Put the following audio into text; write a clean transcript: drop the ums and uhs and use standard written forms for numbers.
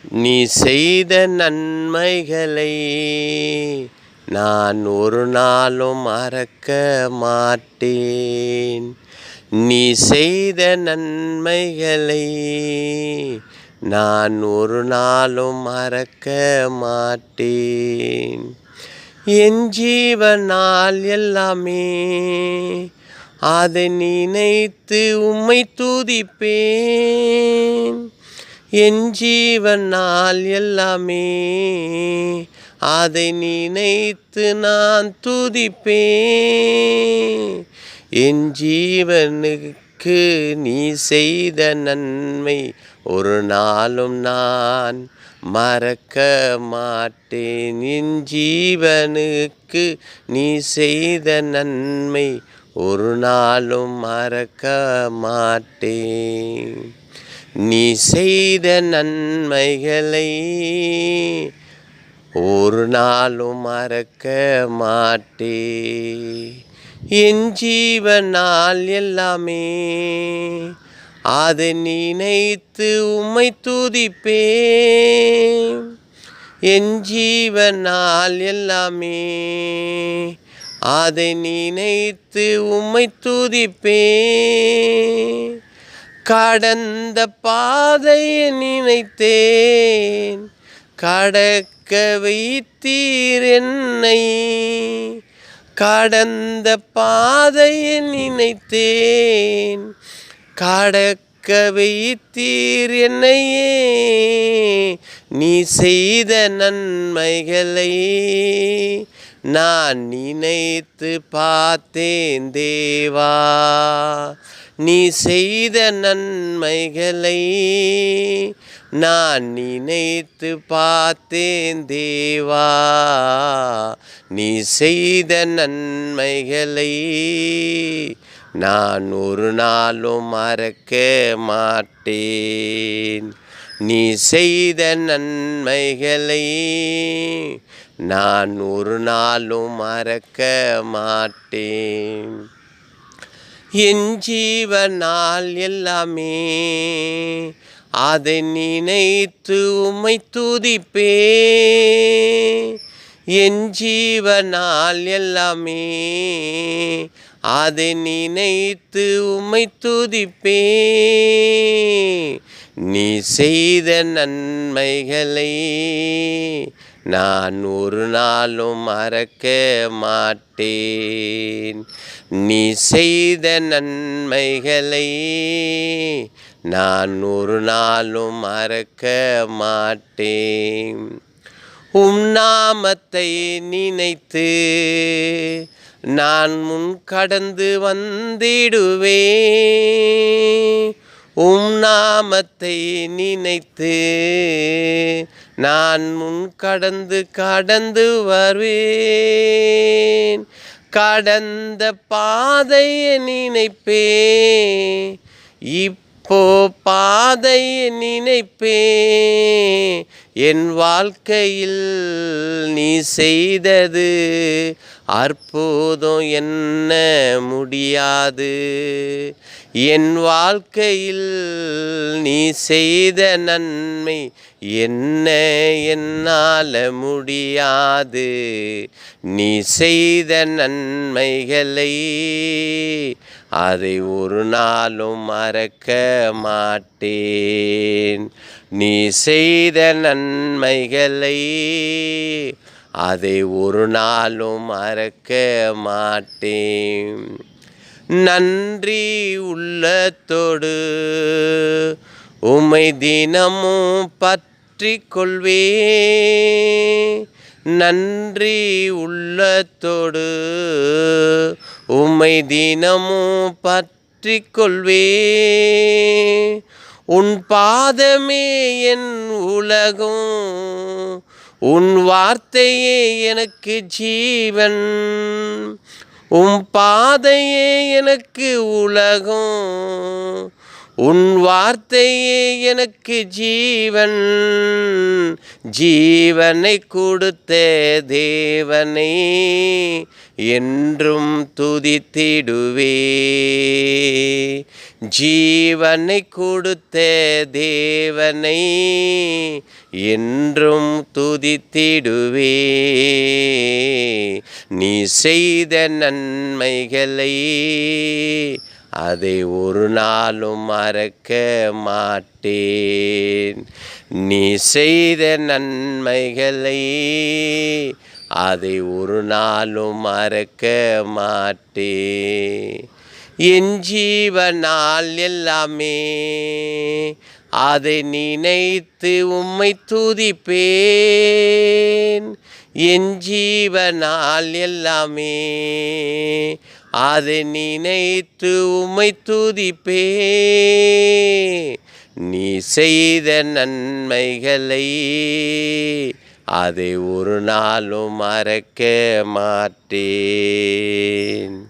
நீ செய்த நன்மைகளை நான் ஒரு நாளும் மறக்க மாட்டேன். நீ செய்த நன்மைகளை நான் ஒரு நாளும் மறக்க மாட்டேன். என் ஜீவனால் எல்லாமே அதை நினைத்து உம்மை துதிப்பேன். என் ஜீவனால் எல்லாமே அதை நினைத்து நான் துதிப்பேன். என் ஜீவனுக்கு நீ செய்த நன்மை ஒரு நாளும் நான் மறக்க மாட்டேன். என் ஜீவனுக்கு நீ செய்த நன்மை ஒரு நாளும் மறக்க மாட்டேன். நீ செய்த நன்மைகளை ஒரு நாளும் மறக்க மாட்டேன். என் ஜீவனால் எல்லாமே அதை நினைத்து உம்மை துதிப்பேன். என் ஜீவனால் எல்லாமே அதை நினைத்து உம்மை துதிப்பேன். கடந்த பாதையை நினைத்தேன், கடக்க வைத்தீர் என்னை. கடந்த பாதையை நினைத்தேன், கடக்க வைத்தீர் என்னையே. நீ செய்த நன்மைகளை நான் நினைத்து பார்த்தேன் தேவா. நீ செய்த நன்மைகளை நான் நினைத்து பார்த்தேன் தேவா. நீ செய்த நன்மைகளை நான் ஒரு நாளும் மறக்க மாட்டேன். நீ செய்த நன்மைகளை நான் ஒரு நாளும் மறக்க மாட்டேன். என் ஜீவனால் எல்லாமே அதை நினைத்து உம்மை துதிப்பேன். என் ஜீவனால் எல்லாமே அதை நினைத்து உம்மை துதிப்பேன். நீ செய்த நன்மைகளை நான் ஒரு நாளும் மறக்க மாட்டேன். நீ செய்த நன்மைகளை நான் ஒரு நாளும் மறக்க மாட்டேன். உம் நாமத்தை நினைத்து நான் முன் கடந்து வந்திடுவேன். உம் நாமத்தை நினைத்து நான் முன் கடந்து வருவேன். கடந்த பாதையை நினைப்பேன், இப்போ பாதையை நினைப்பேன். என் வாழ்க்கையில் நீ செய்தது அற்புதம் என்ன முடியாது. என் வாழ்க்கையில் நீ செய்த நன்மை என்ன என்னால் முடியாது. நீ செய்த நன்மைகளை அதை ஒரு நாளும் மறக்க மாட்டேன். நீ செய்த நன்மைகளை அதை ஒரு நாளும் மறக்க மாட்டேன். நன்றி உள்ளத்தோடு உம்மை தினமும் பற்றி கொள்வேன். நன்றி உள்ளத்தோடு உம்மை தினமும் பற்றி கொள்வேன். உன் பாதமே என் உலகம், உன் வார்த்தையே எனக்கு ஜீவன். உன் பாதையே எனக்கு உலகம், உன் வார்த்தையே எனக்கு ஜீவன். ஜீவனை கொடுத்த தேவனை என்றும் துதித்திடுவே. ஜீவனை கொடுத்த தேவனை என்றும் துதித்திடுவே. நீ செய்த நன்மைகளை அதை ஒரு நாளும் மறக்க மாட்டேன். நீ செய்த நன்மைகளை அதை ஒரு நாளும் மறக்க மாட்டேன். என் ஜீவனால் எல்லாமே அதை நினைத்து உம்மை துதிப்பேன். என் ஜீவனால் எல்லாமே அதை நினைத்து உம்மை துதிப்பேன். நீ செய்த நன்மைகளை அதை ஒரு நாளும் மறக்க மாட்டேன்.